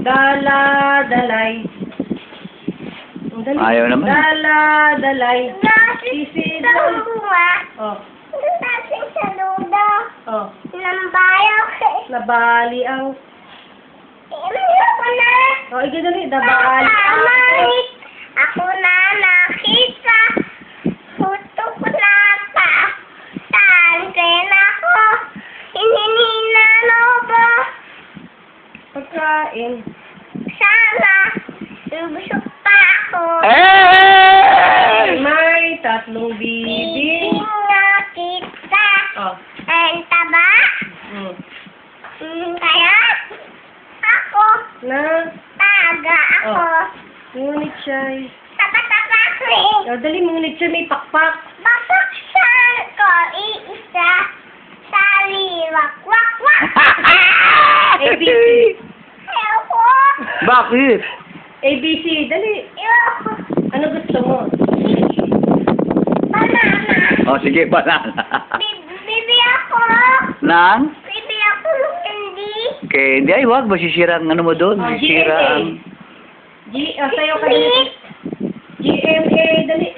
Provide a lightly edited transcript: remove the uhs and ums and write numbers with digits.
Dala-dalay. Ayaw naman. Dala-dalay. Sisidol. Oh. Nasing saludo. Oh. Nambayaw. Nabali ang... Ano ko na? Oh, dali. Nabali ang... Ako na nakita. Puto ko na pa. Tansin ako. Hininina lobo. Pagkain. Sana. Lubusok pa ako. May tatlong bibig. Nga kita. Oh. Ang taba. Kaya ako. Na. Taga ako. Ngunit siya'y... Tapa-tapa ko eh. Oh, dali, ngunit siya may pakpak. Babaksan ko iisa sa liwak. Wak, wak. ABC. Ayoko. Bakit? ABC, dali. Ayoko. Ano gusto mo? Banana. Oh, sige, banana. Bibi ako. Nang? Bibi ako ng candy. Candy, ay wag, masisira ang ano mo doon. Oh, Masisira GMA. ang... Sayo ka dali. GMA, dali.